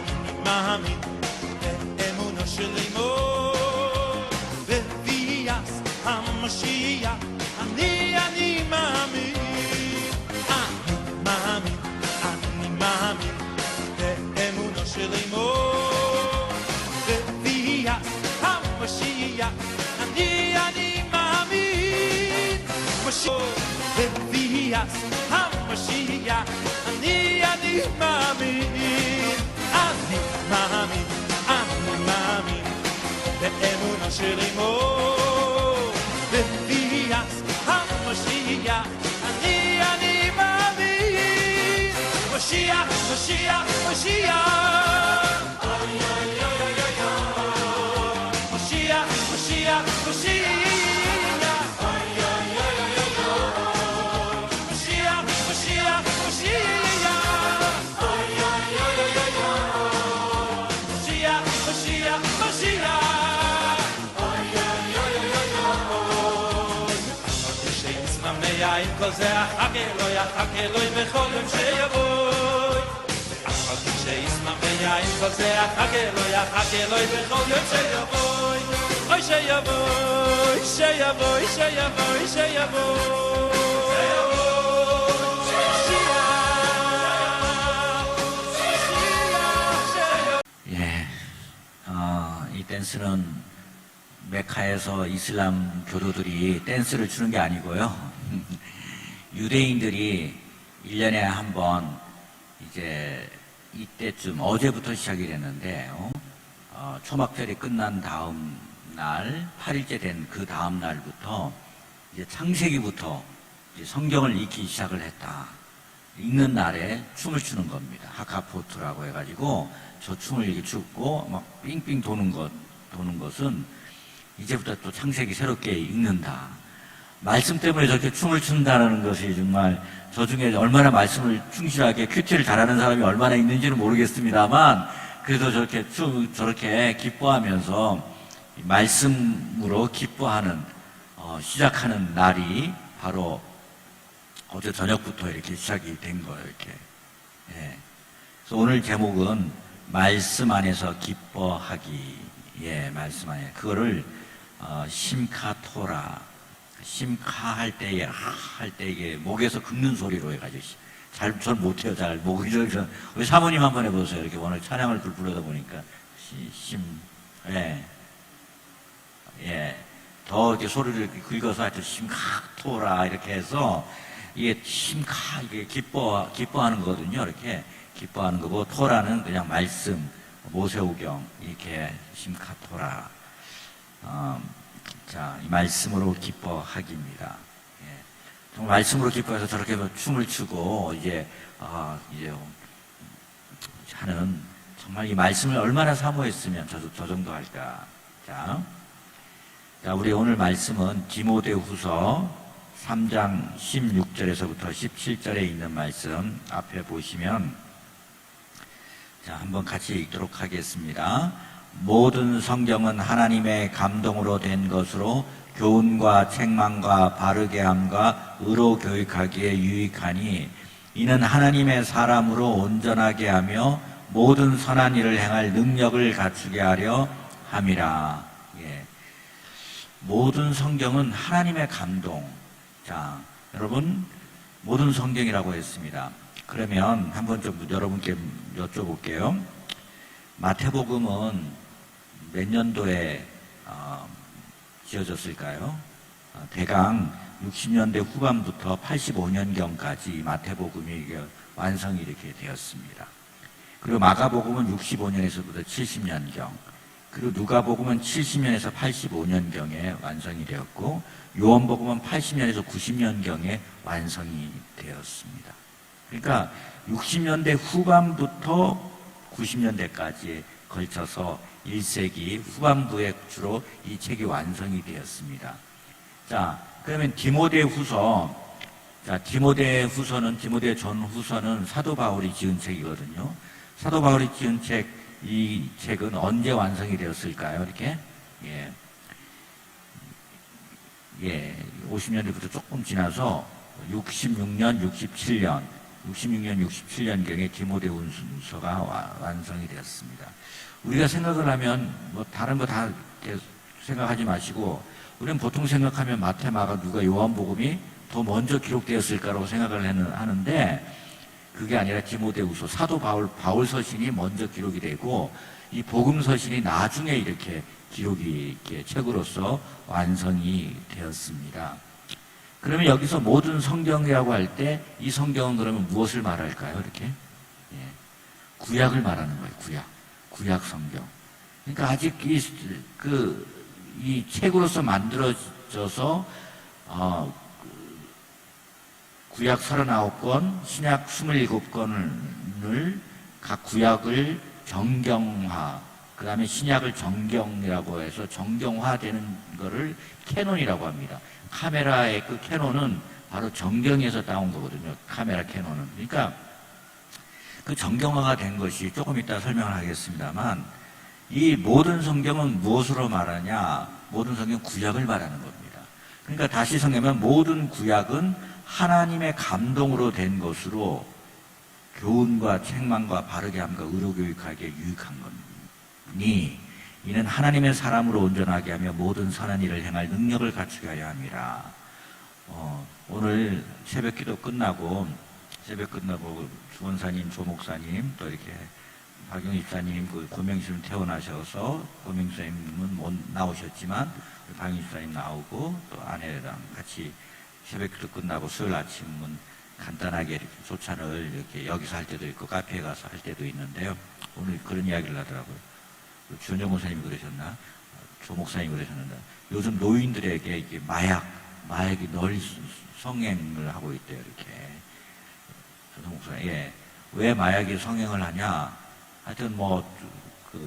אני מאמין באמונו של אמו בביאת המשיח. אני מאמין, אני מאמין באמונו של אמו בביאת המשיח. אני מאמין בביאת המשיח. אני מאמין, אני מאמין באמונו של אמו בביאת המשיח. אני מאמין, משיח, משיח, משיח, משיח, משיח, משיח. עם כל זה אחכה לו בכל יום שיבוא. אף על פי שישמח ויין כל זה אחכה לו בכל יום שיבוא. אוי שיבוא, שיבוא, שיבוא, שיבוא. 예, 이 댄스는 메카에서 이슬람 교도들이 댄스를 추는 게 아니고요. 유대인들이 1년에 한 번 이제 이때쯤 어제부터 시작이 됐는데 초막절이 끝난 다음 날 8일째 된 그 다음 날부터 이제 창세기부터 이제 성경을 읽기 시작을 했다. 읽는 날에 춤을 추는 겁니다. 하카포트라고 해가지고 저 춤을 이렇게 추고 막 삥삥 도는 것은 이제부터 또 창세기 새롭게 읽는다. 말씀 때문에 저렇게 춤을 춘다는 것이 정말 저 중에 얼마나 말씀을 충실하게 큐티를 잘하는 사람이 얼마나 있는지는 모르겠습니다만 그래도 저렇게 기뻐하면서 말씀으로 기뻐하는 시작하는 날이 바로 어제 저녁부터 이렇게 시작이 된 거예요. 이렇게. 예. 그래서 오늘 제목은 말씀 안에서 기뻐하기. 예, 말씀 안에 그거를 심카토라. 심카할 때에 할 때 이게 목에서 긁는 소리로 해가지고 전 못해요. 잘 목이 우리 사모님 한번 해보세요. 이렇게 오늘 찬양을 부르다 보니까 더 이렇게 소리를 이렇게 긁어서 하여튼 심카토라 이렇게 해서 이게 이게 기뻐하는 거거든요. 이렇게 기뻐하는 거고 토라는 그냥 말씀 모세오경 이렇게 심카토라. 자, 이 말씀으로 기뻐하기입니다. 예. 정말 말씀으로 기뻐해서 저렇게 춤을 추고 이제 하는, 정말 이 말씀을 얼마나 사모했으면 저 정도 할까. 자, 우리 오늘 말씀은 디모데후서 3장 16절에서부터 17절에 있는 말씀 앞에 보시면, 자, 한번 같이 읽도록 하겠습니다. 모든 성경은 하나님의 감동으로 된 것으로 교훈과 책망과 바르게 함과 의로 교육하기에 유익하니 이는 하나님의 사람으로 온전하게 하며 모든 선한 일을 행할 능력을 갖추게 하려 함이라. 예. 모든 성경은 하나님의 감동. 자, 여러분, 모든 성경이라고 했습니다. 그러면 한번 좀 여러분께 여쭤볼게요. 마태복음은 몇 년도에 지어졌을까요? 대강 60년대 후반부터 85년경까지 마태복음이 완성이 이렇게 되었습니다. 그리고 마가복음은 65년에서부터 70년경, 그리고 누가복음은 70년에서 85년경에 완성이 되었고, 요한복음은 80년에서 90년경에 완성이 되었습니다. 그러니까 60년대 후반부터 90년대까지에 걸쳐서 1세기 후반부에 주로 이 책이 완성이 되었습니다. 자, 그러면 디모데후서, 자, 디모데 전후서는 사도 바울이 지은 책이거든요. 사도 바울이 지은 이 책은 언제 완성이 되었을까요? 이렇게? 예, 50년대부터 조금 지나서 66년, 67년경에 디모데후서가 완성이 되었습니다. 우리가 생각을 하면 뭐 다른 거 다 생각하지 마시고, 우리는 보통 생각하면 마태, 마가, 누가, 요한복음이 더 먼저 기록되었을까라고 생각을 하는데, 그게 아니라 디모데후서, 사도 바울 서신이 먼저 기록이 되고, 이 복음 서신이 나중에 이렇게 기록이 이렇게 책으로서 완성이 되었습니다. 그러면 여기서 모든 성경이라고 할 때 이 성경은 그러면 무엇을 말할까요? 이렇게? 구약을 말하는 거예요. 구약 성경. 그러니까 아직 이 책으로서 만들어져서 구약 39권, 신약 27권을 각 구약을 정경화, 그 다음에 신약을 정경이라고 해서 정경화되는 거를 캐논이라고 합니다. 카메라의 그 캐논은 바로 정경에서 따온 거거든요. 카메라 캐논은. 그러니까 그 정경화가 된 것이 조금 이따 설명을 하겠습니다만, 이 모든 성경은 무엇으로 말하냐? 모든 성경은 구약을 말하는 겁니다. 그러니까 다시 성경은 모든 구약은 하나님의 감동으로 된 것으로 교훈과 책망과 바르게 함과 의로 교육하기에 유익한 거니 이는 하나님의 사람으로 온전하게 하며 모든 선한 일을 행할 능력을 갖추게 하려 함이라. 오늘 새벽기도 끝나고 주원사님, 조목사님, 또 이렇게 박용 집사님, 고명수님 퇴원하셔서 고명수님은 못 나오셨지만 박용 집사님 나오고 또 아내랑 같이 새벽기도 끝나고 수요일 아침은 간단하게 이렇게 조찬을 이렇게 여기서 할 때도 있고 카페에 가서 할 때도 있는데요. 오늘 그런 이야기를 하더라고요. 주원정 목사님이 그러셨나? 조 목사님이 그러셨는데 요즘 노인들에게 이게 마약이 널리 성행을 하고 있대요. 이렇게. 왜 마약이 성행을 하냐? 하여튼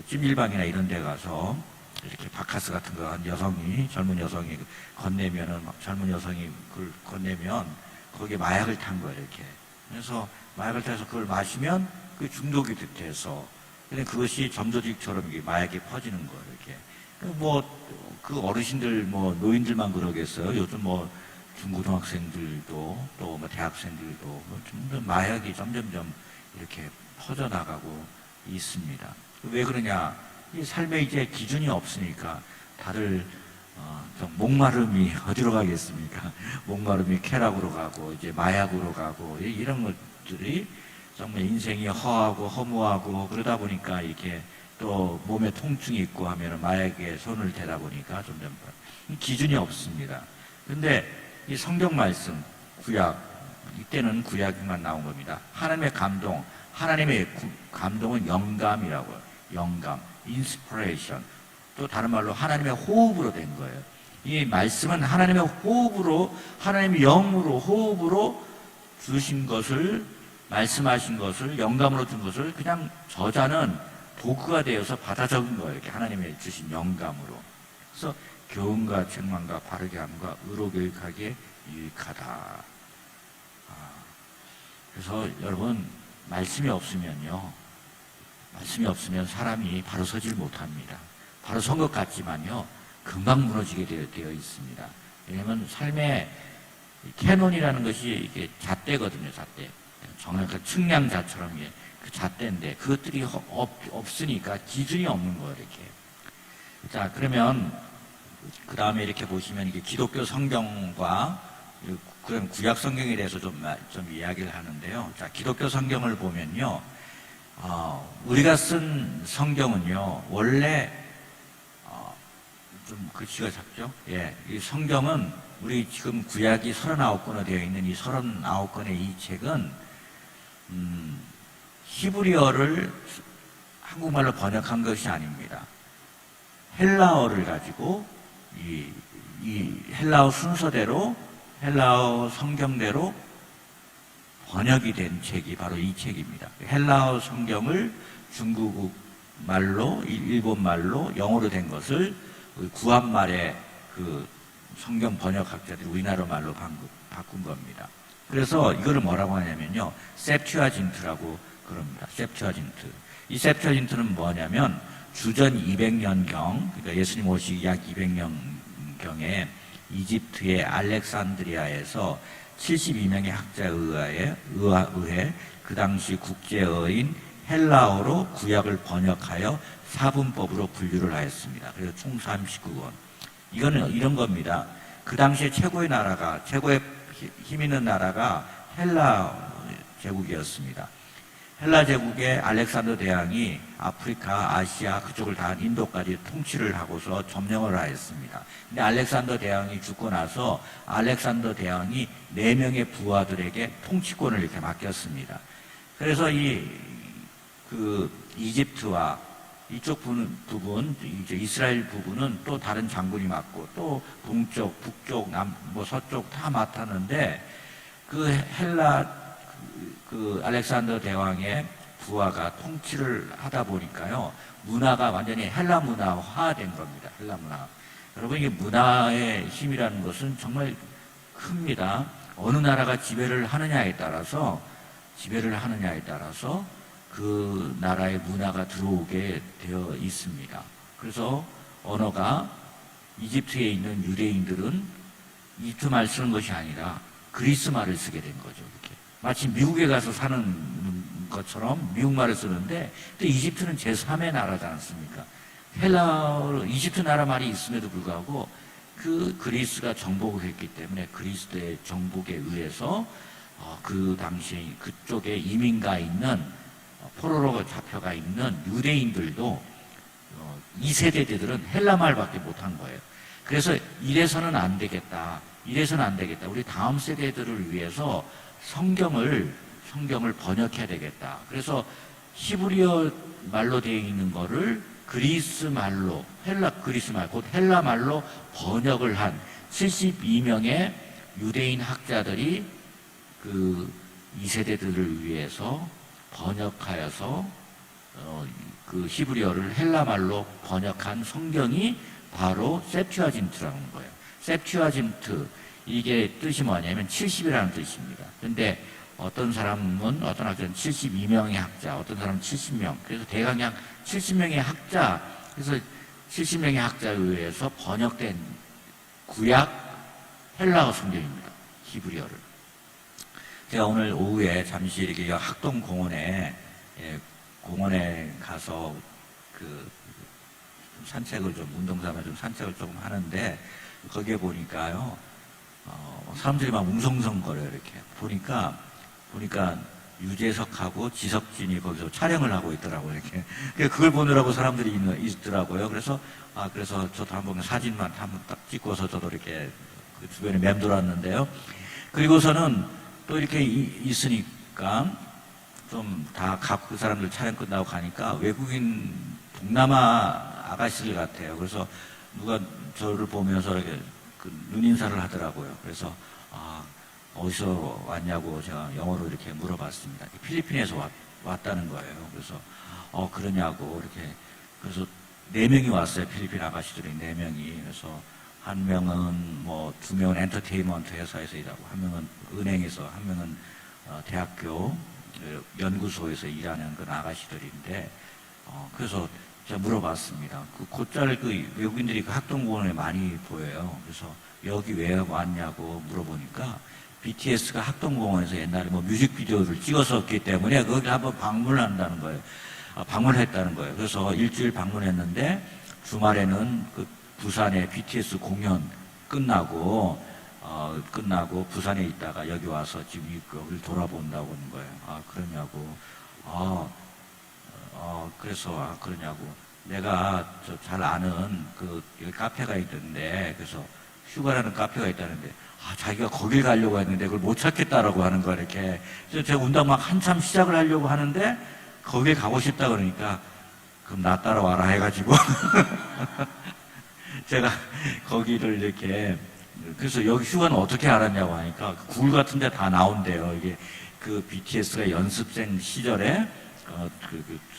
찜질방이나 이런 데 가서 이렇게 바카스 같은 거 한 젊은 여성이 건네면은 젊은 여성이 그걸 건네면 거기에 마약을 탄 거예요. 이렇게. 그래서 마약을 타서 그걸 마시면 그 중독이 돼서 근데 그것이 점조직처럼 이게 마약이 퍼지는 거예요. 이렇게. 그 어르신들 노인들만 그러겠어요. 요즘 중고등학생들도 또 대학생들도 점점 마약이 점점점 이렇게 퍼져나가고 있습니다. 왜 그러냐? 이 삶에 이제 기준이 없으니까 다들 목마름이 어디로 가겠습니까? 목마름이 쾌락으로 가고 이제 마약으로 가고 이런 것들이 정말 인생이 허하고 허무하고 그러다 보니까 이렇게 또 몸에 통증이 있고 하면 마약에 손을 대다 보니까 점점 기준이 없습니다. 근데 이 성경 말씀, 구약, 이때는 구약만 나온 겁니다. 하나님의 감동은 영감이라고요. 영감, inspiration. 또 다른 말로 하나님의 호흡으로 된 거예요. 이 말씀은 하나님의 호흡으로, 하나님의 영으로, 호흡으로 주신 것을, 말씀하신 것을, 영감으로 준 것을 그냥 저자는 도구가 되어서 받아 적은 거예요. 이렇게 하나님의 주신 영감으로. 그래서 교훈과 책망과 바르게 함과 의로 교육하기에 유익하다. 그래서 여러분, 말씀이 없으면요, 말씀이 없으면 사람이 바로 서질 못합니다. 바로 선 것 같지만요, 금방 무너지게 되어 있습니다. 왜냐하면 삶의 캐논이라는 것이 이게 잣대거든요, 잣대. 정확한 측량자처럼 그 잣대인데 그것들이 없으니까 기준이 없는 거예요, 이렇게. 자, 그러면 그 다음에 이렇게 보시면 이게 기독교 성경과 그럼 구약 성경에 대해서 좀 이야기를 하는데요. 자, 기독교 성경을 보면요, 우리가 쓴 성경은요, 원래 좀 글씨가 작죠? 예, 이 성경은 우리 지금 구약이 39권으로 되어 있는 이 39권의 이 책은 히브리어를 한국말로 번역한 것이 아닙니다. 헬라어를 가지고 이 헬라어 순서대로, 헬라어 성경대로 번역이 된 책이 바로 이 책입니다. 헬라어 성경을 중국 말로, 일본 말로, 영어로 된 것을 구한말의 그 성경 번역학자들이 우리나라 말로 바꾼 겁니다. 그래서 이거를 뭐라고 하냐면요, 셉튜아진트라고 그럽니다. 셉튜아진트. 이 셉튜아진트는 뭐냐면 주전 200년경, 그러니까 예수님 오시기 약 200년경에 이집트의 알렉산드리아에서 72명의 학자에 의해 그 당시 국제어인 헬라어로 구약을 번역하여 사분법으로 분류를 하였습니다. 그래서 총 39권. 이거는 이런 겁니다. 그 당시에 최고의 나라가, 최고의 힘 있는 나라가 헬라 제국이었습니다. 헬라 제국의 알렉산더 대왕이 아프리카, 아시아 그쪽을 다 인도까지 통치를 하고서 점령을 하였습니다. 근데 알렉산더 대왕이 죽고 나서 알렉산더 대왕이 4명의 부하들에게 통치권을 이렇게 맡겼습니다. 그래서 이집트와 이쪽 부분, 이제 이스라엘 부분은 또 다른 장군이 맡고, 또 동쪽, 북쪽, 서쪽 다 맡았는데, 그 알렉산더 대왕의 부하가 통치를 하다 보니까요, 문화가 완전히 헬라 문화화된 겁니다. 헬라 문화. 여러분, 이게 문화의 힘이라는 것은 정말 큽니다. 어느 나라가 지배를 하느냐에 따라서 그 나라의 문화가 들어오게 되어 있습니다. 그래서 언어가 이집트에 있는 유대인들은 이집트 말 쓰는 것이 아니라 그리스 말을 쓰게 된 거죠. 이렇게. 마치 미국에 가서 사는 것처럼 미국 말을 쓰는데, 또 이집트는 제3의 나라지 않습니까? 이집트 나라 말이 있음에도 불구하고 그 그리스가 정복을 했기 때문에 그리스도의 정복에 의해서 그 당시에 그쪽에 이민가 있는 포로로 잡혀가 있는 유대인들도 2세대들은 헬라 말밖에 못한 거예요. 그래서 이래서는 안 되겠다. 우리 다음 세대들을 위해서 성경을 번역해야 되겠다. 그래서 히브리어 말로 되어 있는 거를 그리스 말로, 곧 헬라 말로 번역을 한 72명의 유대인 학자들이 그 2세대들을 위해서 번역하여서 그 히브리어를 헬라 말로 번역한 성경이 바로 셉튜아진트라는 거예요. 셉튜아진트, 이게 뜻이 뭐냐면 70이라는 뜻입니다. 근데 어떤 학자는 72명의 학자, 어떤 사람은 70명, 그래서 대강양 70명의 학자, 그래서 70명의 학자에 의해서 번역된 구약 헬라어 성경입니다. 히브리어를. 제가 오늘 오후에 잠시 이렇게 학동 공원에 가서 산책을 좀, 운동삼아 좀 산책을 조금 하는데, 거기에 보니까요, 사람들이 막 웅성웅성거려요, 이렇게. 보니까 유재석하고 지석진이 거기서 촬영을 하고 있더라고요, 이렇게. 그걸 보느라고 사람들이 있더라고요. 그래서 저도 한번 사진만 한번 딱 찍고서 저도 이렇게 그 주변에 맴돌았는데요. 그리고서는 또 이렇게 있으니까 좀 다 그 사람들 촬영 끝나고 가니까 외국인 동남아 아가씨들 같아요. 그래서 누가 저를 보면서 이렇게 그 눈인사를 하더라고요. 그래서 어디서 왔냐고 제가 영어로 이렇게 물어봤습니다. 필리핀에서 왔다는 거예요. 그래서 그러냐고 이렇게. 그래서 4명이 왔어요. 필리핀 아가씨들이 4명이. 그래서 한 명은 뭐 2명은 엔터테인먼트 회사에서 일하고, 한 명은 은행에서, 한 명은 대학교 연구소에서 일하는 그 아가씨들인데, 그래서 제가 물어봤습니다. 그 곧잘 그 외국인들이 그 학동공원에 많이 보여요. 그래서 여기 왜 왔냐고 물어보니까 BTS가 학동공원에서 옛날에 뭐 뮤직비디오를 찍었었기 때문에 거기 한번 방문한다는 거예요. 방문했다는 거예요. 그래서 일주일 방문했는데 주말에는 그 부산에 BTS 공연 끝나고 부산에 있다가 여기 와서 지금 여기를 돌아본다고 하는 거예요. 그러냐고. 그래서 그러냐고. 내가 저 잘 아는 그 여기 카페가 있는데, 그래서 휴가라는 카페가 있다는데, 자기가 거길 가려고 했는데 그걸 못 찾겠다라고 하는 거야, 이렇게. 그래서 제가 운동 막 한참 시작을 하려고 하는데 거기에 가고 싶다 그러니까, 그럼 나 따라와라 해가지고 제가 거기를 이렇게. 그래서 여기 휴가는 어떻게 알았냐고 하니까 구글 같은 데 다 나온대요. 이게 그 BTS가 연습생 시절에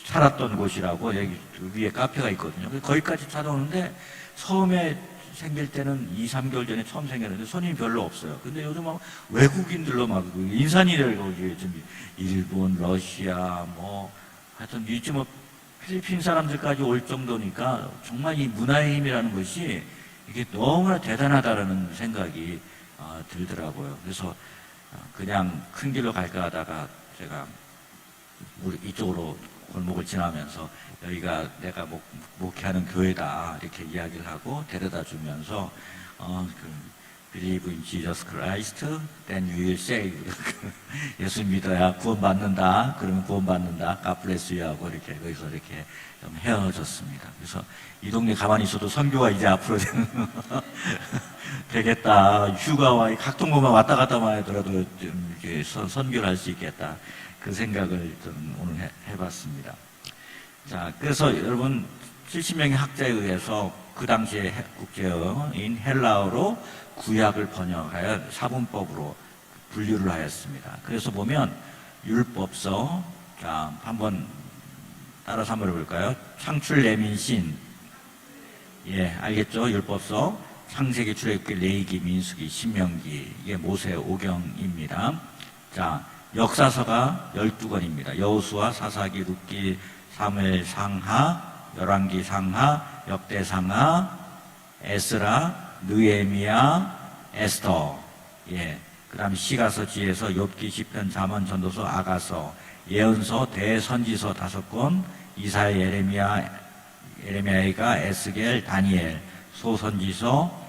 살았던 곳이라고. 여기 위에 카페가 있거든요. 거기까지 찾아오는데, 처음에 생길 때는 2-3개월 전에 처음 생겼는데 손님이 별로 없어요. 근데 요즘 막 외국인들로 막 인산이를 거기 좀 일본, 러시아 뭐 하여튼 요즘 뭐 필리핀 사람들까지 올 정도니까 정말 이 문화의 힘이라는 것이 이게 너무나 대단하다라는 생각이 들더라고요. 그래서 그냥 큰 길로 갈까 하다가 제가 이쪽으로 골목을 지나면서 여기가 내가 목회하는 교회다 이렇게 이야기를 하고 데려다 주면서 Believe in Jesus Christ, then you will save. 예수 믿어야 구원받는다. 그러면 구원받는다. God bless you 하고 이렇게 거기서 이렇게 좀 헤어졌습니다. 그래서 이 동네 가만히 있어도 선교가 이제 앞으로 되겠다. 휴가와 학동고만 왔다 갔다만 하더라도 좀 이렇게 선교를 할 수 있겠다. 그 생각을 좀 오늘 해봤습니다. 자, 그래서 여러분 70명의 학자에 의해서 그 당시에 국제어인 헬라어로 구약을 번역하여 사분법으로 분류를 하였습니다. 그래서 보면 율법서, 자, 한번 따라서 한번 해볼까요? 창출, 레민신, 예, 알겠죠? 율법서, 창세기, 출애굽기, 레위기, 민수기, 신명기, 이게 모세 오경입니다. 자, 역사서가 12권입니다. 여호수아, 사사기, 룻기, 사무엘 상하, 열왕기 상하, 역대 상하, 에스라, 느헤미야, 에스더, 예, 그 다음에 시가서, 지혜서, 욥기, 시편, 잠언, 전도서, 아가서, 예언서, 대선지서 5권, 이사야, 예레미야가, 에스겔, 다니엘, 소선지서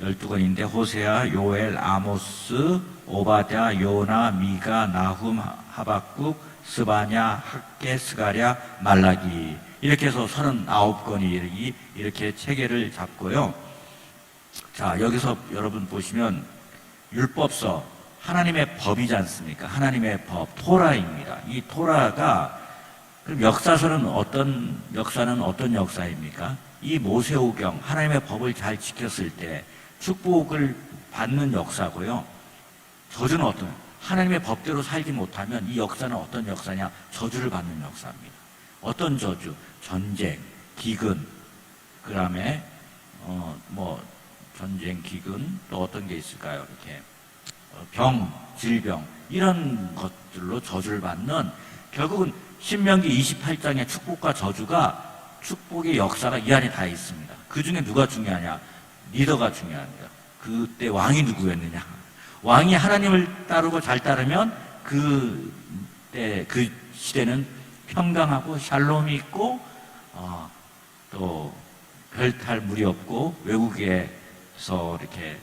12권인데 호세아, 요엘, 아모스, 오바댜, 요나, 미가, 나훔, 하박국, 스바냐, 학개, 스가랴, 말라기, 이렇게 해서 39권이 이렇게 체계를 잡고요. 자, 여기서 여러분 보시면 율법서, 하나님의 법이지 않습니까? 하나님의 법, 토라입니다. 이 토라가, 그럼 역사는 어떤 역사입니까? 이 모세오경, 하나님의 법을 잘 지켰을 때 축복을 받는 역사고요. 저주는 하나님의 법대로 살지 못하면 이 역사는 어떤 역사냐? 저주를 받는 역사입니다. 어떤 저주? 전쟁, 기근, 그 다음에 전쟁, 기근, 또 어떤 게 있을까요? 이렇게 병, 질병, 이런 것들로 저주를 받는, 결국은 신명기 28장의 축복과 저주가, 축복의 역사가 이 안에 다 있습니다. 그 중에 누가 중요하냐? 리더가 중요합니다. 그때 왕이 누구였느냐? 왕이 하나님을 따르고 잘 따르면 그 시대는 평강하고 샬롬이 있고 또 별탈 무리 없고 외국에서 이렇게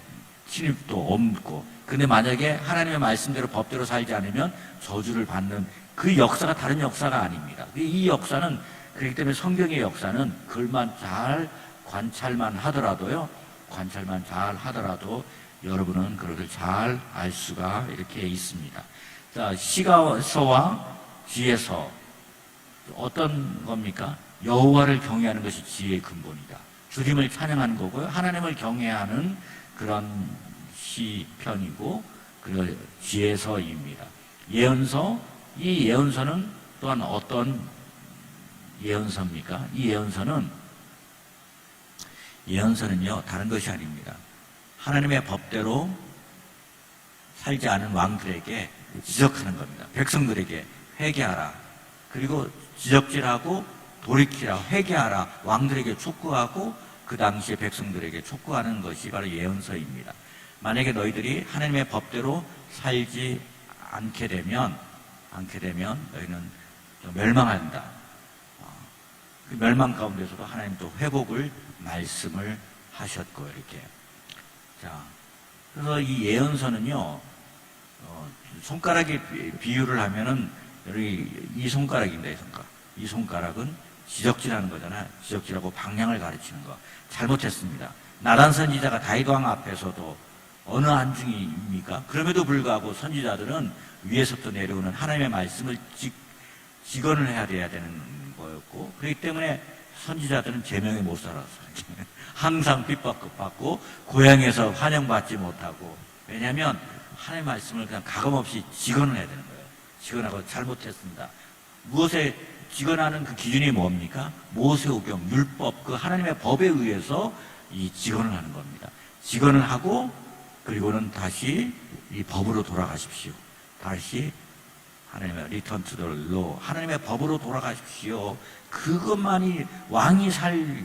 침입도 없고. 근데 만약에 하나님의 말씀대로 법대로 살지 않으면 저주를 받는 그 역사가 다른 역사가 아닙니다. 이 역사는, 그렇기 때문에 성경의 역사는 글만 잘 관찰만 하더라도 여러분은 그것을 잘 알 수가 이렇게 있습니다. 자, 시가서와 지혜서 어떤 겁니까? 여호와를 경외하는 것이 지혜의 근본이다. 주님을 찬양하는 거고요. 하나님을 경외하는 그런 시편이고, 그리고 지혜서입니다. 예언서, 이 예언서는 또한 어떤 예언서입니까? 이 예언서는요, 다른 것이 아닙니다. 하나님의 법대로 살지 않은 왕들에게 지적하는 겁니다. 백성들에게 회개하라. 그리고 지적질하고 돌이키라, 회개하라. 왕들에게 촉구하고 그 당시에 백성들에게 촉구하는 것이 바로 예언서입니다. 만약에 너희들이 하나님의 법대로 살지 않게 되면 너희는 멸망한다. 그 멸망 가운데서도 하나님 또 회복을 말씀을 하셨고, 이렇게. 자, 그래서 이 예언서는요, 손가락에 비유를 하면은, 여기 이 손가락입니다, 이 손가락. 이 손가락은 지적질하는 거잖아요. 지적질하고 방향을 가르치는 거. 잘못했습니다. 나단 선지자가 다윗 왕 앞에서도 어느 한중입니까? 그럼에도 불구하고 선지자들은 위에서부터 내려오는 하나님의 말씀을 직언을 해야 되는 거였고, 그렇기 때문에 선지자들은 제명에 못 살았어요. 항상 핍박받고 고향에서 환영받지 못하고. 왜냐하면 하나님의 말씀을 그냥 가감없이 직언을 해야 되는 거예요. 직언하고 잘못했습니다. 무엇에 직언하는 그 기준이 뭡니까? 모세오경, 율법, 그 하나님의 법에 의해서 이 직언을 하는 겁니다. 직언을 하고, 그리고는 다시 이 법으로 돌아가십시오. 다시 하나님의 return to the law, 하나님의 법으로 돌아가십시오. 그것만이 왕이 살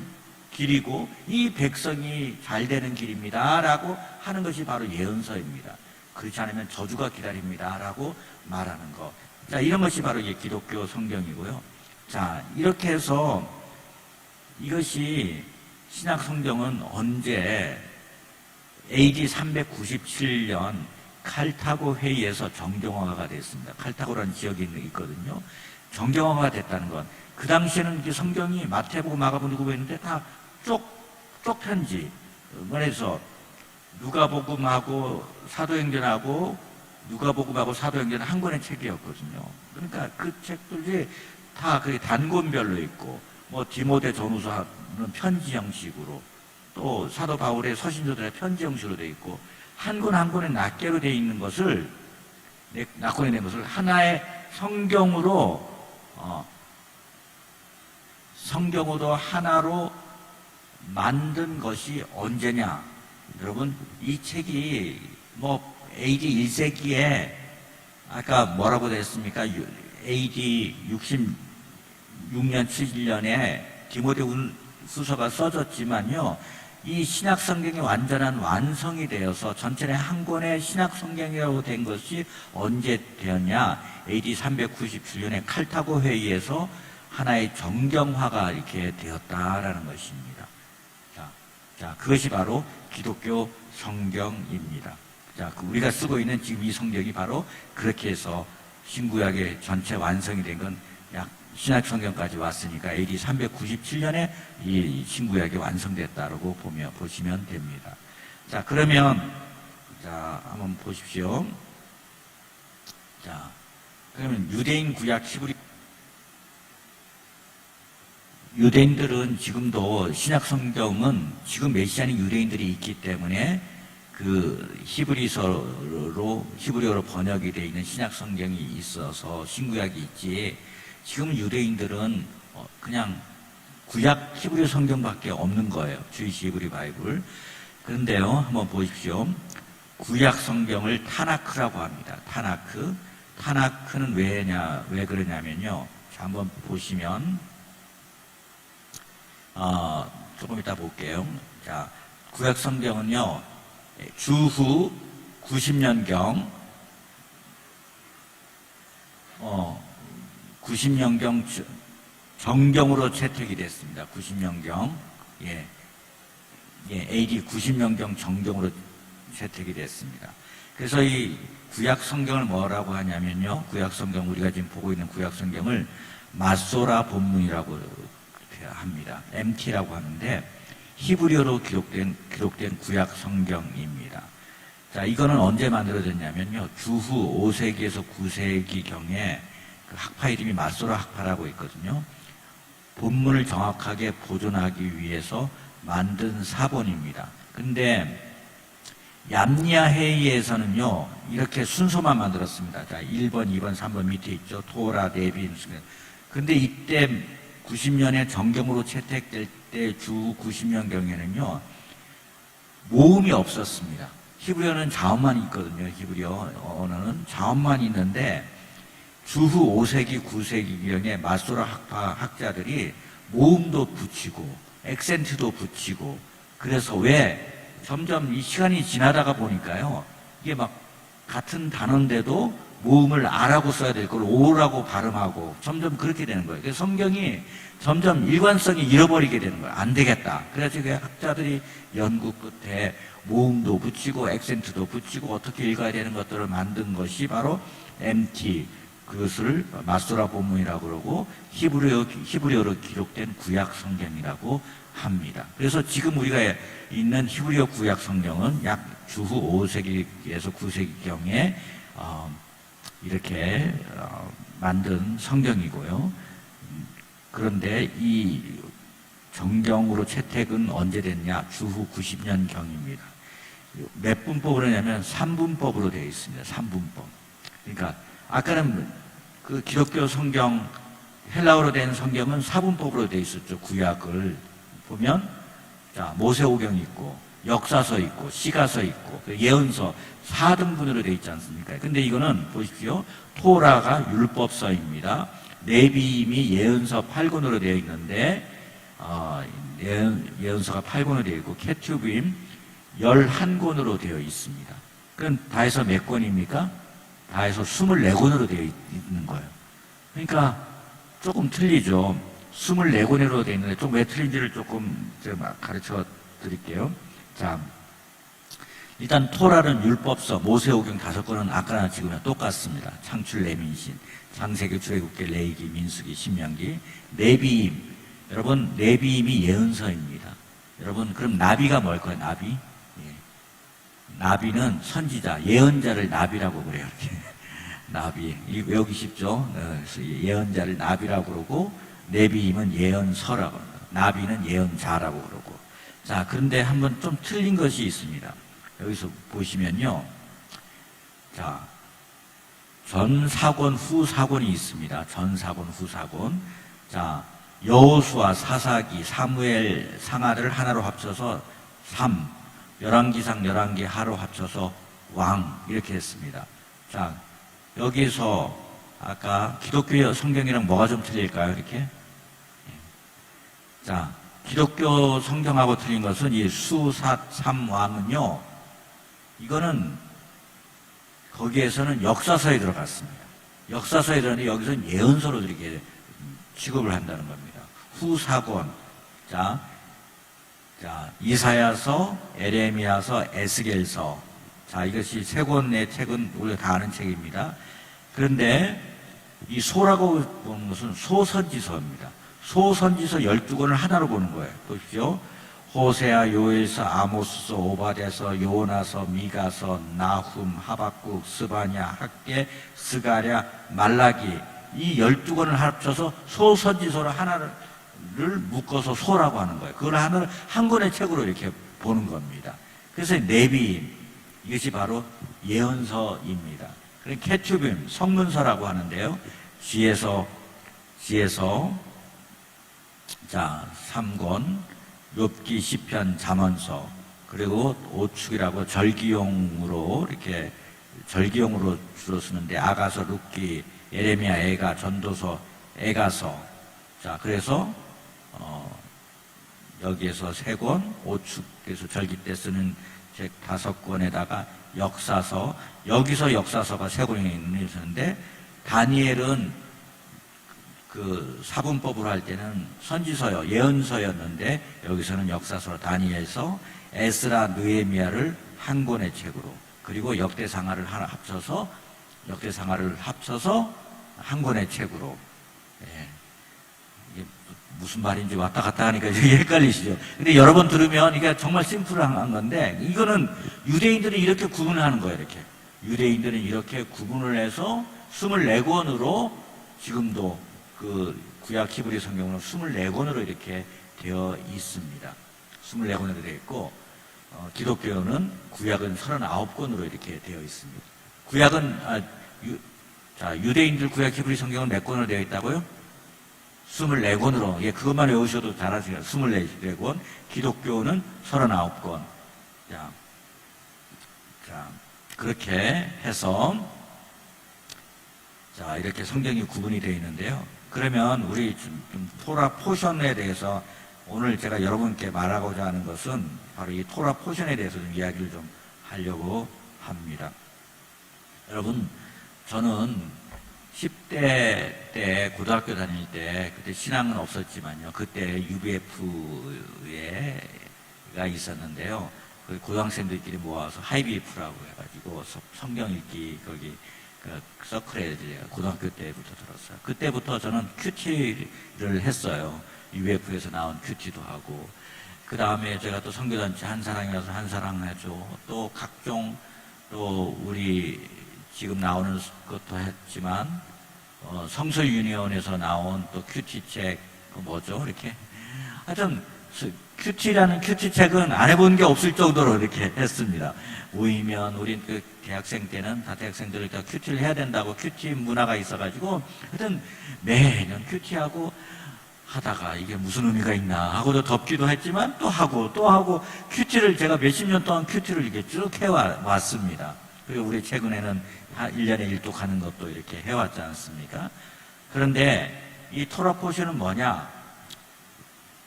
길이고 이 백성이 잘 되는 길입니다 라고 하는 것이 바로 예언서입니다. 그렇지 않으면 저주가 기다립니다 라고 말하는 것. 자, 이런 것이 바로 이게 기독교 성경이고요. 자, 이렇게 해서 이것이 신약 성경은 언제 AD 397년 칼타고 회의에서 정경화가 됐습니다. 칼타고라는 지역이 있거든요. 정경화가 됐다는 건, 그 당시에는 그 성경이 마태복음, 마가복음, 누가복음인데 다 쪽 편지. 그래서 누가복음하고 사도행전하고 누가복음하고 사도행전은 한 권의 책이었거든요. 그러니까 그 책들이 다 그 단권별로 있고, 뭐 디모데 전후서는 편지 형식으로, 또 사도 바울의 서신서들의 편지 형식으로 되어 있고, 한 권 한 권에 낱개로 되어 있는 것을, 낱권에 된 것을 하나의 성경으로 하나로 만든 것이 언제냐? 여러분, 이 책이 뭐 AD 1세기에 아까 뭐라고 됐습니까? AD 66년, 7년에 디모데 후서가 써졌지만요, 이 신약 성경이 완전한 완성이 되어서 전체의 한 권의 신약 성경이라고 된 것이 언제 되었냐? AD 397년에 칼타고 회의에서 하나의 정경화가 이렇게 되었다라는 것입니다. 자, 그것이 바로 기독교 성경입니다. 자, 우리가 쓰고 있는 지금 이 성경이 바로 그렇게 해서 신구약의 전체 완성이 된 건 약 신약 성경까지 왔으니까 AD 397년에 이 신구약이 완성됐다라고 보시면 됩니다. 자, 그러면 자, 한번 보십시오. 자, 그러면 유대인 구약 히브리, 유대인들은 지금도 신약 성경은 지금 메시아인 유대인들이 있기 때문에 그 히브리어로 번역이 되어 있는 신약 성경이 있어서 신구약이 있지, 지금 유대인들은 그냥 구약 히브리 성경밖에 없는 거예요. 주이시 히브리 바이블. 그런데요, 한번 보십시오. 구약 성경을 타나크라고 합니다. 타나크. 타나크는 왜 그러냐면요. 자, 한번 보시면, 조금 이따 볼게요. 자, 구약 성경은요, 주후 90년경, 90년경 정경으로 채택이 됐습니다. 90년경, AD 90년경 정경으로 채택이 됐습니다. 그래서 이 구약 성경을 뭐라고 하냐면요, 구약 성경, 우리가 지금 보고 있는 구약 성경을 마소라 본문이라고 합니다. MT라고 하는데, 히브리어로 기록된 구약 성경입니다. 자, 이거는 언제 만들어졌냐면요, 주후 5세기에서 9세기경에 그 학파 이름이 마소라 학파라고 있거든요. 본문을 정확하게 보존하기 위해서 만든 사본입니다. 근데 얌니아 회의에서는요, 이렇게 순서만 만들었습니다. 자, 1번, 2번, 3번 밑에 있죠. 토라, 네비. 근데 이때 90년에 정경으로 채택될 때 주 90년 경에는요, 모음이 없었습니다. 히브리어는 자음만 있거든요. 히브리어 언어는 자음만 있는데, 주후 5세기, 9세기경에 마소라 학자들이 모음도 붙이고, 액센트도 붙이고, 그래서 왜 점점 이 시간이 지나다가 보니까요, 이게 막 같은 단어인데도 모음을 아라고 써야 될 걸 오라고 발음하고 점점 그렇게 되는 거예요. 그래서 성경이 점점 일관성이 잃어버리게 되는 거예요. 안 되겠다. 그래서 그 학자들이 연구 끝에 모음도 붙이고 액센트도 붙이고 어떻게 읽어야 되는 것들을 만든 것이 바로 MT, 그것을 마소라 본문이라고 그러고 히브리어로 기록된 구약 성경이라고 합니다. 그래서 지금 우리가 있는 히브리어 구약 성경은 약 주후 5세기에서 9세기경에 이렇게 만든 성경이고요. 그런데 이 정경으로 채택은 언제 됐냐? 주후 90년경입니다. 몇 분법으로 하냐면 3분법으로 되어 있습니다. 3분법. 그러니까 아까는 그 기독교 성경, 헬라어로 된 성경은 4분법으로 되어 있었죠. 구약을 보면, 자, 모세오경이 있고, 역사서 있고, 시가서 있고, 예언서 4등분으로 되어 있지 않습니까? 근데 이거는 보십시오. 토라가 율법서입니다. 네비임이 예언서 8권으로 되어 있는데, 예언서가 8권으로 되어 있고, 케투빔 11권으로 되어 있습니다. 그럼 다 해서 몇 권입니까? 다 해서 24권으로 되어 있는 거예요. 그러니까 조금 틀리죠. 24권으로 되어 있는데 좀 왜 틀린지를 조금 제가 가르쳐 드릴게요. 자, 일단 토라는 율법서, 모세오경 5권은 아까나 지금이나 똑같습니다. 창출, 레민신, 창세기, 출애굽기, 레위기, 민수기, 신명기. 네비임, 여러분 네비임이 예언서입니다. 여러분 그럼 나비가 뭘까요? 나비? 나비는 선지자, 예언자를 나비라고 그래요. 이렇게. 나비. 외우기 쉽죠? 예언자를 나비라고 그러고, 네비임은 예언서라고 합니다. 나비는 예언자라고 그러고. 자, 그런데 한번 좀 틀린 것이 있습니다. 여기서 보시면요. 자, 전사권, 후사권이 있습니다. 전사권, 후사권. 자, 여호수아, 사사기, 사무엘, 상하를 하나로 합쳐서 3. 열왕기상, 열왕기, 하로 합쳐서 왕, 이렇게 했습니다. 자, 여기서 아까 기독교 성경이랑 뭐가 좀 틀릴까요? 이렇게? 자, 기독교 성경하고 틀린 것은 이 수사삼왕은요, 이거는 거기에서는 역사서에 들어갔습니다. 역사서에 들어갔는데 여기서는 예언서로 이렇게 취급을 한다는 겁니다. 후사권. 자, 이사야서, 에레미야서, 에스겔서. 자, 이것이 세 권의 책은 우리가 다 아는 책입니다. 그런데 이 소라고 보는 것은 소선지서입니다. 소선지서 12권을 하나로 보는 거예요. 보십시오. 호세아, 요엘서, 아모스서, 오바댜서, 요나서, 미가서, 나훔, 하박국, 스바냐, 학개, 스가랴, 말라기. 이 12권을 합쳐서 소선지서로 하나를 묶어서 소라고 하는 거예요. 그걸 한 권의 책으로 이렇게 보는 겁니다. 그래서 네비, 이것이 바로 예언서입니다. 그리고 케투빔, 성문서라고 하는데요. 지에서 자, 3권, 욥기, 시편, 잠언서, 그리고 오축이라고 절기용으로 이렇게 절기용으로 주로 쓰는데 아가서, 룻기, 예레미야, 에가, 전도서, 에가서. 자, 그래서 여기에서 3권, 오축에서 절기 때 쓰는 책 5권에다가 역사서, 여기서 역사서가 3권이 있는데, 다니엘은 그 사분법으로 할 때는 선지서요, 예언서였는데, 여기서는 역사서로 다니엘서, 에스라, 느헤미야를 한 권의 책으로, 그리고 역대상하를 합쳐서 한 권의 책으로. 예. 이게 무슨 말인지 왔다 갔다 하니까 헷갈리시죠? 근데 여러 번 들으면 이게 정말 심플한 건데, 이거는 유대인들이 이렇게 구분을 하는 거예요, 이렇게. 유대인들은 이렇게 구분을 해서 24권으로 지금도 그 구약 히브리 성경으로 24권으로 이렇게 되어 있습니다. 24권으로 되어 있고, 기독교는 구약은 39권으로 이렇게 되어 있습니다. 구약은, 유대인들 구약 히브리 성경은 몇 권으로 되어 있다고요? 24권으로. 예, 그것만 외우셔도 잘하시겠어요. 24권. 기독교는 39권. 자, 그렇게 해서, 자, 이렇게 성경이 구분이 되어 있는데요. 그러면 우리 좀 토라 포션에 대해서 오늘 제가 여러분께 말하고자 하는 것은 바로 이 토라 포션에 대해서 좀 이야기를 좀 하려고 합니다. 여러분, 저는 10대 때 고등학교 다닐 때 그때 신앙은 없었지만요. 그때 UBF가 있었는데요. 그 고등학생들끼리 모아서 하이비프라고 해가지고 성경 읽기 거기 그 서클에 고등학교 때부터 들었어요. 그때부터 저는 큐티를 했어요. UF에서 나온 큐티도 하고, 그 다음에 제가 또 선교단체 한사랑이라서 한사랑해줘, 또 각종 또 우리 지금 나오는 것도 했지만 성서 유니온에서 나온 또 큐티책 그 뭐죠 이렇게 하여튼 큐티라는 큐티책은 안 해본 게 없을 정도로 이렇게 했습니다. 모이면 우린 그 대학생 때는 다 대학생들이 다 큐티를 해야 된다고 큐티 문화가 있어가지고 하여튼 매년 큐티하고 하다가 이게 무슨 의미가 있나 하고도 덥기도 했지만 또 하고 큐티를 제가 몇십 년 동안 큐티를 이렇게 쭉 해왔습니다. 그리고 우리 최근에는 1년에 1도 가는 것도 이렇게 해왔지 않습니까? 그런데 이 토라 포션은 뭐냐?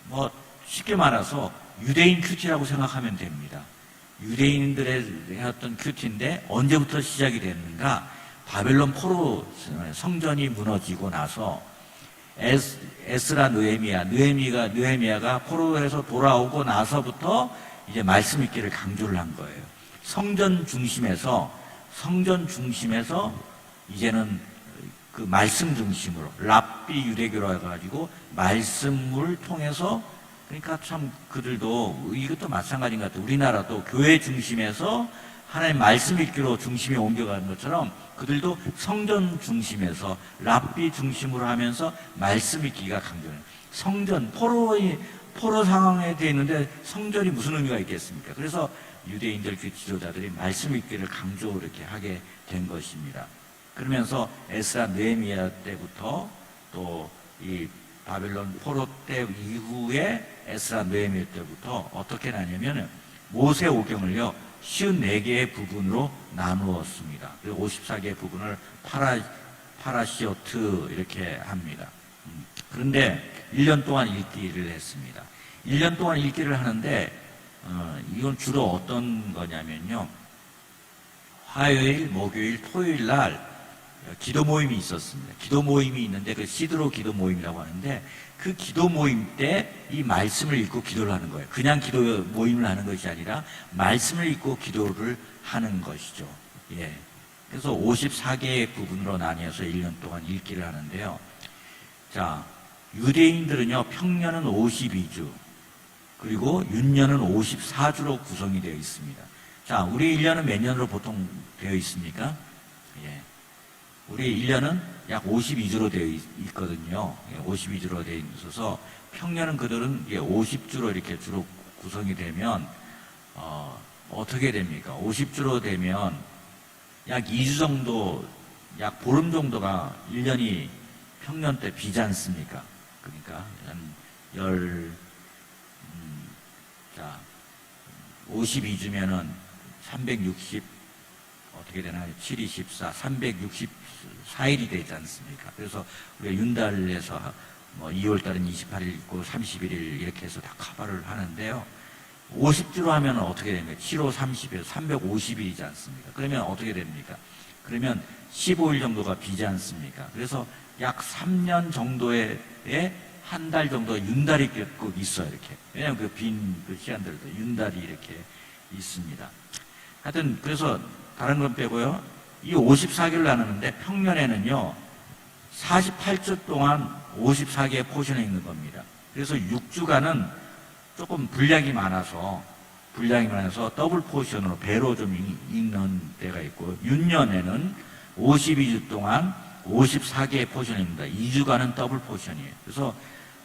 뭐 쉽게 말해서 유대인 큐티라고 생각하면 됩니다. 유대인들의 해왔던 큐티인데 언제부터 시작이 됐는가? 바벨론 포로 성전이 무너지고 나서 에스라 느헤미야가 포로에서 돌아오고 나서부터 이제 말씀 읽기를 강조를 한 거예요. 성전 중심에서 이제는 그 말씀 중심으로 랍비 유대교로 해가지고 말씀을 통해서, 그러니까 참 그들도 이것도 마찬가지인 것 같아요. 우리나라도 교회 중심에서 하나님 말씀 읽기로 중심이 옮겨가는 것처럼 그들도 성전 중심에서 랍비 중심으로 하면서 말씀 읽기가 강조해요. 성전, 포로 상황에 되어 있는데 성전이 무슨 의미가 있겠습니까? 그래서 유대인들 그 지도자들이 말씀 읽기를 강조 이렇게 하게 된 것입니다. 그러면서 에스라 느헤미야 때부터 또 이 바벨론 포로 때 이후에 에스라 느헤미야 때부터 어떻게 나냐면 모세 오경을요 54개의 부분으로 나누었습니다. 그리고 54개의 부분을 파라시오트 이렇게 합니다. 그런데 1년 동안 읽기를 했습니다. 1년 동안 읽기를 하는데 이건 주로 어떤 거냐면요. 화요일, 목요일, 토요일 날 기도 모임이 있었습니다. 기도 모임이 있는데 그 시드로 기도 모임이라고 하는데 그 기도 모임 때 이 말씀을 읽고 기도를 하는 거예요. 그냥 기도 모임을 하는 것이 아니라 말씀을 읽고 기도를 하는 것이죠. 예. 그래서 54개의 부분으로 나뉘어서 1년 동안 읽기를 하는데요. 자, 유대인들은요, 평년은 52주, 그리고 윤년은 54주로 구성이 되어 있습니다. 자, 우리 1년은 몇 년으로 보통 되어 있습니까? 예. 우리 1년은 약 52주로 되어 있거든요. 52주로 되어 있어서 평년은 그들은 50주로 이렇게 주로 구성이 되면 어떻게 됩니까? 50주로 되면 약 2주 정도, 약 보름 정도가 1년이 평년 때 비지 않습니까? 그러니까 한 52주면은 360 어떻게 되나요? 7, 24, 364일이 되지 않습니까? 그래서 우리가 윤달에서 뭐 2월달은 28일 있고 31일 이렇게 해서 다 커버를 하는데요. 50주로 하면 어떻게 됩니까? 7호 30일, 350일이지 않습니까? 그러면 어떻게 됩니까? 그러면 15일 정도가 비지 않습니까? 그래서 약 3년 정도의 한 달 정도 윤달이 꼭 있어요, 이렇게. 왜냐하면 그 시간들도 윤달이 이렇게 있습니다. 하여튼, 그래서 다른 건 빼고요. 이 54개를 나누는데 평년에는요, 48주 동안 54개의 포션이 있는 겁니다. 그래서 6주간은 조금 분량이 많아서 더블 포션으로 배로 좀 읽는 때가 있고, 윤년에는 52주 동안 54개의 포션입니다. 2주간은 더블 포션이에요. 그래서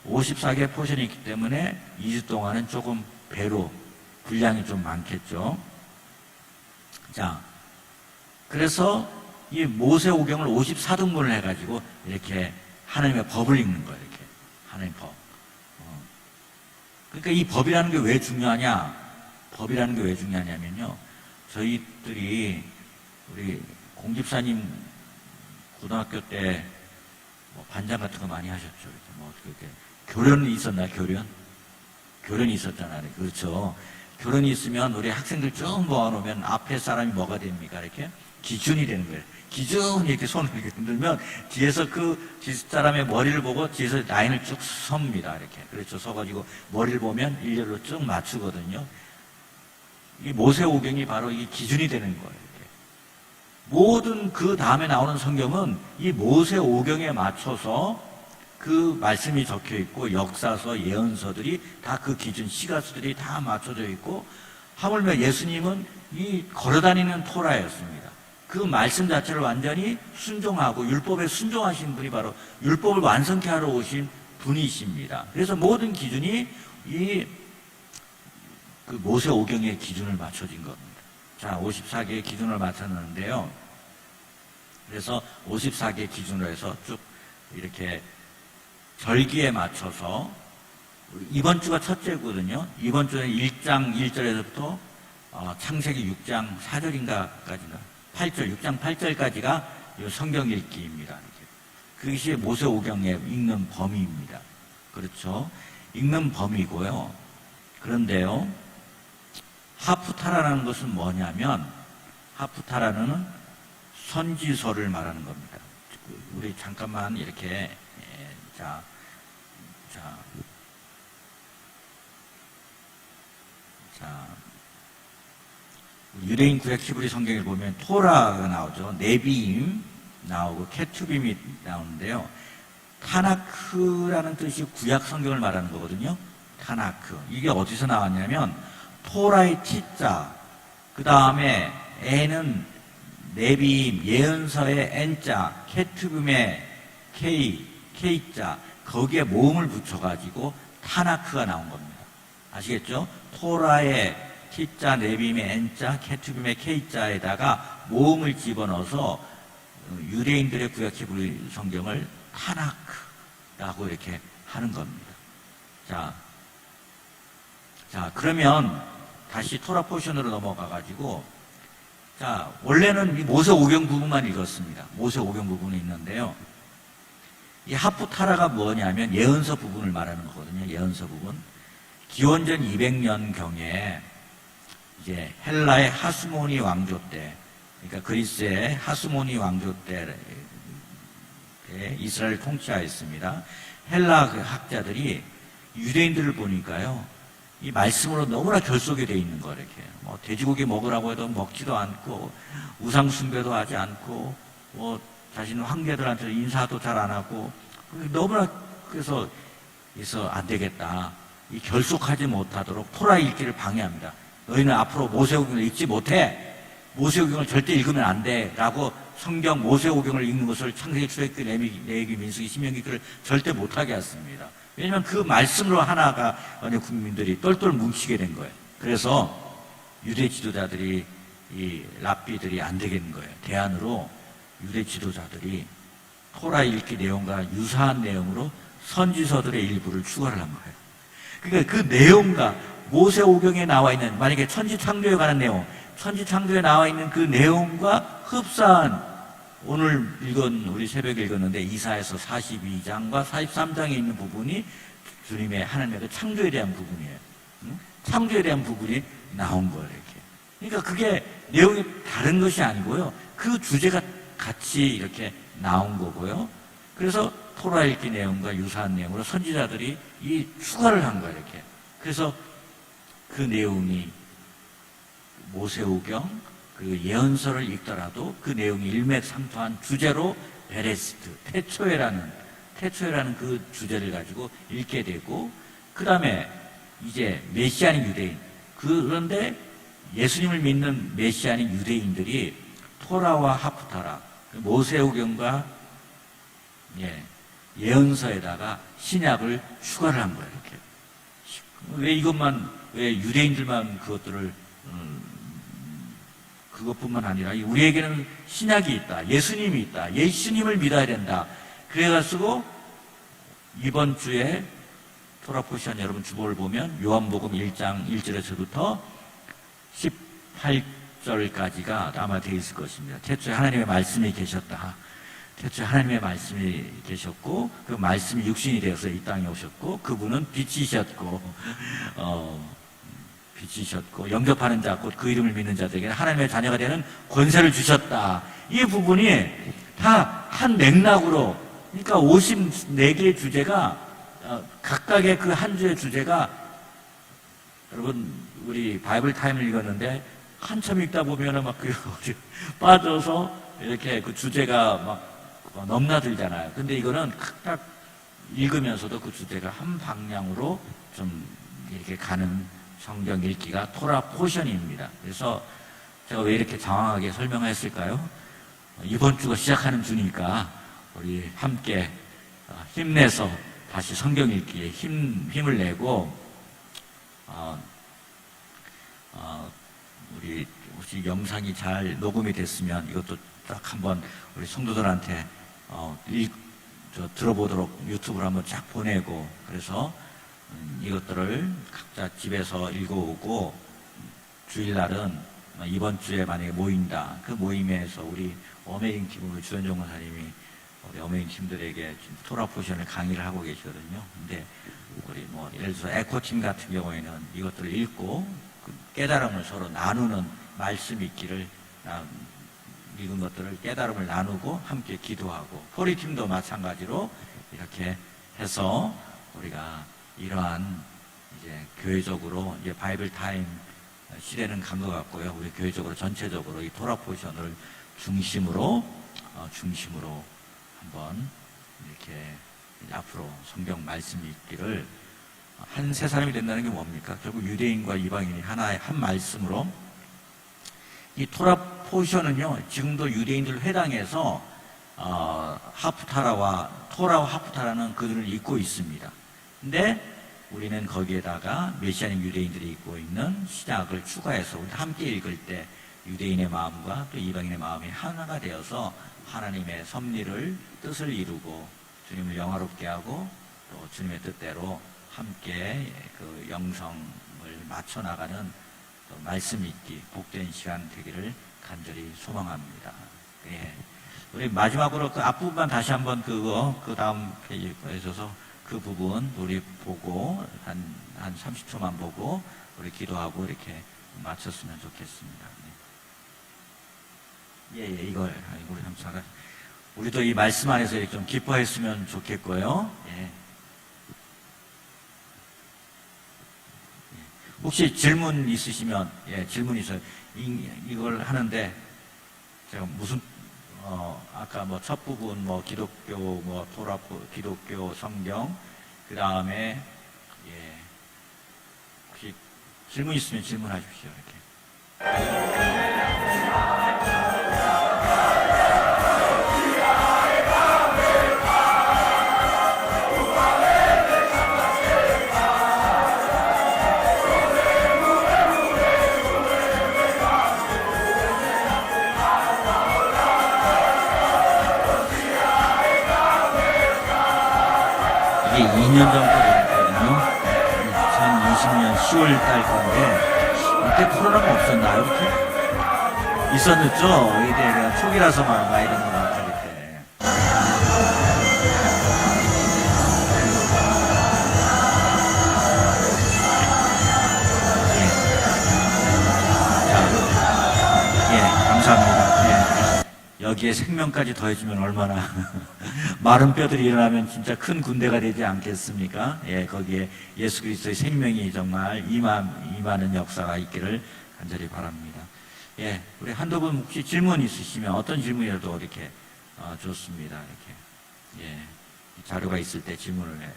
54개의 포션이 있기 때문에 2주 동안은 조금 배로 분량이 좀 많겠죠. 자, 그래서 이 모세오경을 54등분을 해가지고 이렇게 하나님의 법을 읽는 거예요. 이렇게 하나님의 법. 그러니까 이 법이라는 게 왜 중요하냐? 법이라는 게 왜 중요하냐면요. 저희들이 우리 공집사님 고등학교 때 뭐 반장 같은 거 많이 하셨죠. 뭐 어떻게 교련이 있었나? 교련이 있었잖아요. 그렇죠. 교련이 있으면 우리 학생들 쭉 모아놓으면 앞에 사람이 뭐가 됩니까? 이렇게 기준이 되는 거예요. 기준이 이렇게 손을 이렇게 흔들면 뒤에서 그 뒷사람의 머리를 보고 뒤에서 라인을 쭉 섭니다. 이렇게. 그렇죠. 서가지고 머리를 보면 일렬로 쭉 맞추거든요. 이 모세오경이 바로 이 기준이 되는 거예요. 이렇게. 모든 그 다음에 나오는 성경은 이 모세오경에 맞춰서 그 말씀이 적혀 있고 역사서, 예언서들이 다 그 기준, 시가수들이 다 맞춰져 있고 하물며 예수님은 이 걸어다니는 토라였습니다. 그 말씀 자체를 완전히 순종하고 율법에 순종하신 분이 바로 율법을 완성케 하러 오신 분이십니다. 그래서 모든 기준이 이 그 모세오경의 기준을 맞춰진 겁니다. 자, 54개의 기준을 맞췄는데요. 그래서 54개 기준으로 해서 쭉 이렇게 절기에 맞춰서 이번 주가 첫째거든요. 이번 주는 1장 1절에서부터 창세기 6장 4절인가까지가 8절, 6장 8절까지가 성경 읽기입니다. 그것이 모세오경의 읽는 범위입니다. 그렇죠. 읽는 범위고요. 그런데요, 하프타라는 것은 뭐냐면, 하프타라는 선지서를 말하는 겁니다. 우리 잠깐만 이렇게, 자, 유대인 구약 히브리 성경을 보면 토라가 나오죠. 네비임 나오고 케투빔이 나오는데요. 타나크라는 뜻이 구약 성경을 말하는 거거든요. 타나크. 이게 어디서 나왔냐면 토라의 T자, 그 다음에 N은 네비임, 예언서의 N자, 케투빔의 K자, 거기에 모음을 붙여가지고 타나크가 나온 겁니다. 아시겠죠? 토라의 T자, 네빔의 N자, 케투빔의 K자에다가 모음을 집어넣어서 유대인들의 구약 히브리 성경을 타나크라고 이렇게 하는 겁니다. 자, 그러면 다시 토라 포션으로 넘어가가지고, 자, 원래는 이 모세오경 부분만 읽었습니다. 모세오경 부분이 있는데요. 이 하프타라가 뭐냐면 예언서 부분을 말하는 거거든요. 예언서 부분. 기원전 200년경에 이제 헬라의 하스모니 왕조 때, 그러니까 그리스의 하스모니 왕조 때 이스라엘 통치하였습니다. 헬라 그 학자들이 유대인들을 보니까요, 이 말씀으로 너무나 결속이 돼 있는 거 이렇게 뭐 돼지고기 먹으라고 해도 먹지도 않고 우상 숭배도 하지 않고 뭐 자신은 황제들한테 인사도 잘 안 하고 너무나 그래서 안 되겠다. 이 결속하지 못하도록 토라 읽기를 방해합니다. 너희는 앞으로 모세오경을 읽지 못해. 모세오경을 절대 읽으면 안 돼. 라고 성경 모세오경을 읽는 것을 창세기, 출애굽기, 레위기, 민수기, 신명기 글을 절대 못하게 했습니다. 왜냐하면 그 말씀으로 하나가 언어 국민들이 똘똘 뭉치게 된 거예요. 그래서 유대 지도자들이 이 랍비들이 안 되겠는 거예요. 대안으로 유대 지도자들이 토라 읽기 내용과 유사한 내용으로 선지서들의 일부를 추가를 한 거예요. 그러니까 그 내용과 모세오경에 나와 있는, 만약에 천지창조에 관한 내용, 천지창조에 나와 있는 그 내용과 흡사한, 오늘 우리 새벽에 읽었는데 이사야서 42장과 43장에 있는 부분이 주님의 하나님의 그 창조에 대한 부분이에요. 창조에 대한 부분이 나온 거예요, 이렇게. 그러니까 그게 내용이 다른 것이 아니고요. 그 주제가 같이 이렇게 나온 거고요. 그래서 토라 읽기 내용과 유사한 내용으로 선지자들이 이 추가를 한 거예요, 이렇게. 그래서 그 내용이 모세오경, 그 예언서를 읽더라도 그 내용이 일맥상통한 주제로 베레스트, 태초에라는 그 주제를 가지고 읽게 되고, 그 다음에 이제 메시아닌 유대인, 그런데 예수님을 믿는 메시아닌 유대인들이 토라와 하프타라, 모세오경과 예언서에다가 신약을 추가를 한 거예요, 이렇게. 왜 이것만, 왜 유대인들만 그것들을, 그것뿐만 아니라 우리에게는 신약이 있다. 예수님이 있다. 예수님을 믿어야 된다. 그래가지고 이번 주에 토라 포션 여러분 주보를 보면 요한복음 1장 1절에서부터 18절까지가 아마 되어 있을 것입니다. 태초에 하나님의 말씀이 계셨다. 태초에 하나님의 말씀이 계셨고 그 말씀이 육신이 되어서 이 땅에 오셨고 그분은 빛이셨고 빛이셨고 영접하는 자 곧 그 이름을 믿는 자들에게 하나님의 자녀가 되는 권세를 주셨다. 이 부분이 다 한 맥락으로 그러니까 54개의 주제가 각각의 그 한 주의 주제가 여러분 우리 바이블 타임을 읽었는데 한참 읽다 보면은 막 빠져서 이렇게 그 주제가 막 넘나들잖아요. 근데 이거는 각각 읽으면서도 그 주제가 한 방향으로 좀 이렇게 가는 성경 읽기가 토라 포션입니다. 그래서 제가 왜 이렇게 장황하게 설명했을까요? 이번 주가 시작하는 주니까 우리 함께 힘내서 다시 성경 읽기에 힘을 내고 우리 혹시 영상이 잘 녹음이 됐으면 이것도 딱 한번 우리 성도들한테 들어보도록 유튜브로 한번 쫙 보내고 그래서 이것들을 각자 집에서 읽어오고 주일날은 이번 주에 만약에 모인다 그 모임에서 우리 어메이징 팀 우리 주현종 권사님이 우리 어메이징 팀들에게 토라 포션을 강의를 하고 계시거든요. 근데 우리 뭐 예를 들어서 에코팀 같은 경우에는 이것들을 읽고 그 깨달음을 서로 나누는 말씀 읽기를 읽은 것들을 깨달음을 나누고 함께 기도하고 포리팀도 마찬가지로 이렇게 해서 우리가 이러한 이제 교회적으로 이제 바이블 타임 시대는 간 것 같고요. 우리 교회적으로 전체적으로 이 토라 포션을 중심으로 한번 이렇게 앞으로 성경 말씀 읽기를 한 세 사람이 된다는 게 뭡니까? 결국 유대인과 이방인이 하나의 한 말씀으로 이 토라 포션은요 지금도 유대인들 회당에서 하프타라와 토라와 하프타라는 그들을 읽고 있습니다. 근데 우리는 거기에다가 메시아닌 유대인들이 읽고 있는 신약을 추가해서 우리 함께 읽을 때 유대인의 마음과 또 이방인의 마음이 하나가 되어서 하나님의 섭리를 뜻을 이루고 주님을 영화롭게 하고 또 주님의 뜻대로 함께 그 영성을 맞춰 나가는 말씀 읽기 복된 시간 되기를 간절히 소망합니다. 예. 우리 마지막으로 그 앞부분만 다시 한번 그 다음 페이지에 있어서 그 부분 우리 보고 한 30초만 보고 우리 기도하고 이렇게 마쳤으면 좋겠습니다. 예, 이걸 우리 함사가 우리도 이 말씀 안에서 좀 기뻐했으면 좋겠고요. 예. 혹시 질문 있으시면 질문 있어요. 이걸 하는데 제가 무슨 아까 뭐 첫 부분 뭐 기독교 뭐 토라 기독교 성경 그 다음에 혹시 질문 있으면 질문하십시오. 이렇게. 이게 2년 전 거거든요. 2020년 10월 달 건데 이때 코로나가 없었나요? 이렇게? 있었죠? 이때 내가 초기라서 많이 된것 같아요. 그때. 감사합니다. 여기에 생명까지 더해주면 얼마나 마른 뼈들이 일어나면 진짜 큰 군대가 되지 않겠습니까? 거기에 예수 그리스도의 생명이 정말 임하는 역사가 있기를 간절히 바랍니다. 우리 한두 분 혹시 질문 있으시면 어떤 질문이라도 이렇게 좋습니다. 이렇게 자료가 있을 때 질문을 해요.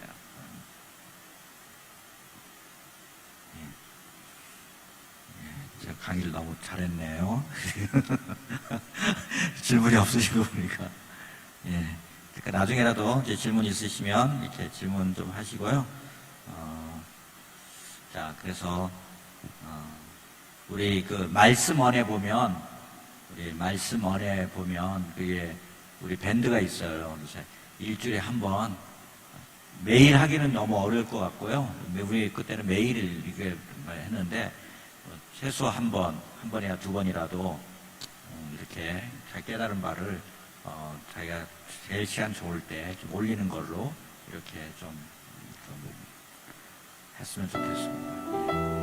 제가 강의를 너무 잘했네요. 질문이 없으시고 보니까. 그러니까 나중에라도 이제 질문 있으시면 이렇게 질문 좀 하시고요. 자, 그래서 우리 그 말씀원에 보면 그게 우리 밴드가 있어요. 그래서 일주일에 한 번 매일 하기는 너무 어려울 것 같고요. 우리 그때는 매일 이게 했는데 최소 한 번이나 두 번이라도 이렇게 자기 깨달은 바를 자기가 제일 시간 좋을 때 좀 올리는 걸로 이렇게 좀 했으면 좋겠습니다.